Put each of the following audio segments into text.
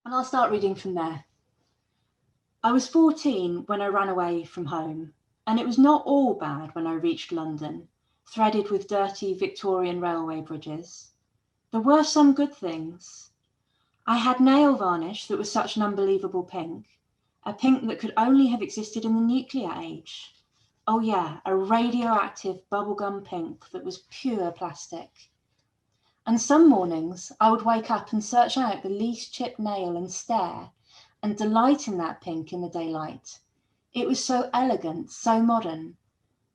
And I'll start reading from there. I was 14 when I ran away from home, and it was not all bad when I reached London, threaded with dirty Victorian railway bridges. There were some good things. I had nail varnish that was such an unbelievable pink, a pink that could only have existed in the nuclear age. Oh yeah, a radioactive bubblegum pink that was pure plastic. And some mornings I would wake up and search out the least chipped nail and stare and delight in that pink in the daylight. It was so elegant, so modern.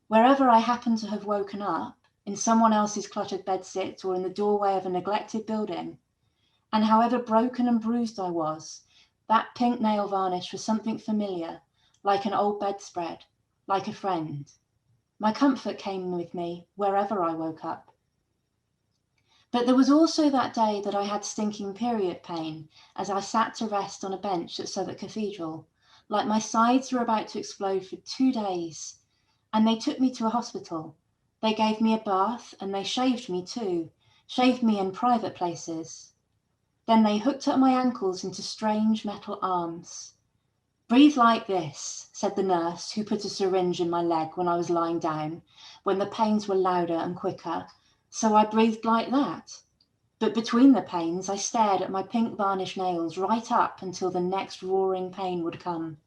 Wherever I happened to have woken up, in someone else's cluttered bedsit or in the doorway of a neglected building, and however broken and bruised I was, that pink nail varnish was something familiar, like an old bedspread, like a friend. My comfort came with me wherever I woke up. But there was also that day that I had stinking period pain as I sat to rest on a bench at Southwark Cathedral, like my sides were about to explode for 2 days. And they took me to a hospital. They gave me a bath and they shaved me too, shaved me in private places. Then they hooked up my ankles into strange metal arms. Breathe like this, said the nurse who put a syringe in my leg when I was lying down, when the pains were louder and quicker. So I breathed like that. But between the pains, I stared at my pink varnish nails right up until the next roaring pain would come.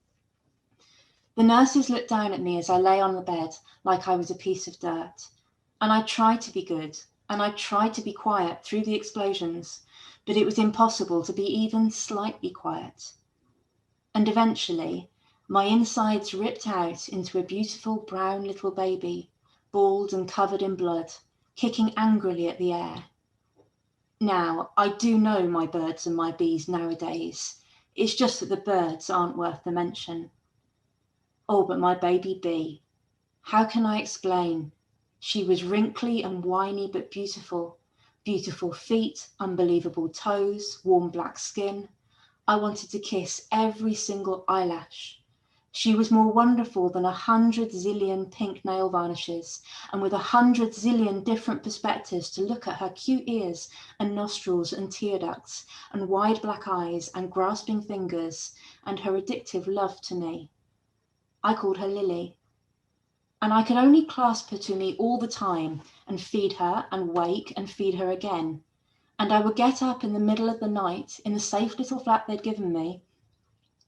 The nurses looked down at me as I lay on the bed like I was a piece of dirt. And I tried to be good, and I tried to be quiet through the explosions, but it was impossible to be even slightly quiet. And eventually, my insides ripped out into a beautiful brown little baby, bald and covered in blood, kicking angrily at the air. Now, I do know my birds and my bees nowadays. It's just that the birds aren't worth the mention. Oh, but my baby bee. How can I explain? She was wrinkly and whiny but beautiful. Beautiful feet, unbelievable toes, warm black skin. I wanted to kiss every single eyelash. She was more wonderful than 100 zillion pink nail varnishes, and with 100 zillion different perspectives to look at her cute ears and nostrils and tear ducts and wide black eyes and grasping fingers and her addictive love to me. I called her Lily, and I could only clasp her to me all the time and feed her and wake and feed her again. And I would get up in the middle of the night in the safe little flat they'd given me,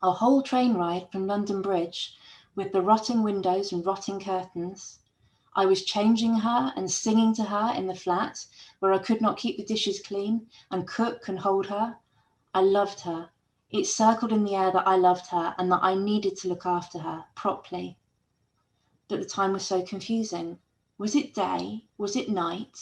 a whole train ride from London Bridge with the rotting windows and rotting curtains. I was changing her and singing to her in the flat where I could not keep the dishes clean and cook and hold her. I loved her. It circled in the air that I loved her and that I needed to look after her properly. But the time was so confusing. Was it day? Was it night?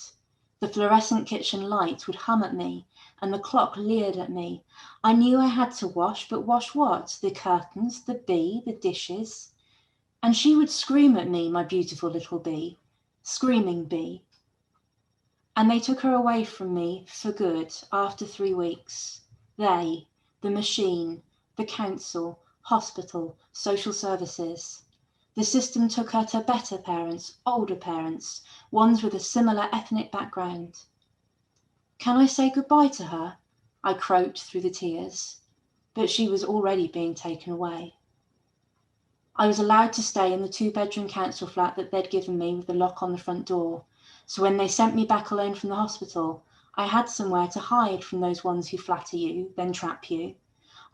The fluorescent kitchen light would hum at me, and the clock leered at me. I knew I had to wash, but wash what? The curtains, the bee, the dishes. And she would scream at me, my beautiful little bee, screaming bee. And they took her away from me for good after 3 weeks. They, the machine, the council, hospital, social services. The system took her to better parents, older parents, ones with a similar ethnic background. Can I say goodbye to her? I croaked through the tears, but she was already being taken away. I was allowed to stay in the 2-bedroom council flat that they'd given me with the lock on the front door, so when they sent me back alone from the hospital, I had somewhere to hide from those ones who flatter you, then trap you.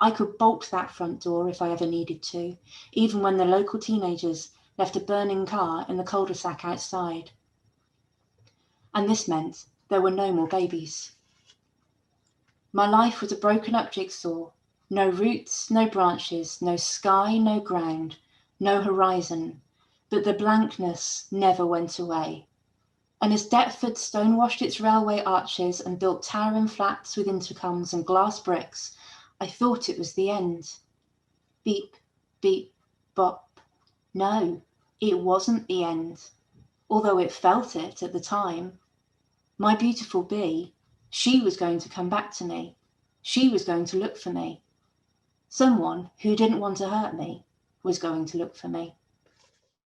I could bolt that front door if I ever needed to, even when the local teenagers left a burning car in the cul-de-sac outside. And this meant there were no more babies. My life was a broken up jigsaw, no roots, no branches, no sky, no ground, no horizon, but the blankness never went away. And as Deptford stonewashed its railway arches and built towering flats with intercoms and glass bricks, I thought it was the end. Beep, beep, bop. No, it wasn't the end, although it felt it at the time. My beautiful bee, she was going to come back to me. She was going to look for me. Someone who didn't want to hurt me was going to look for me.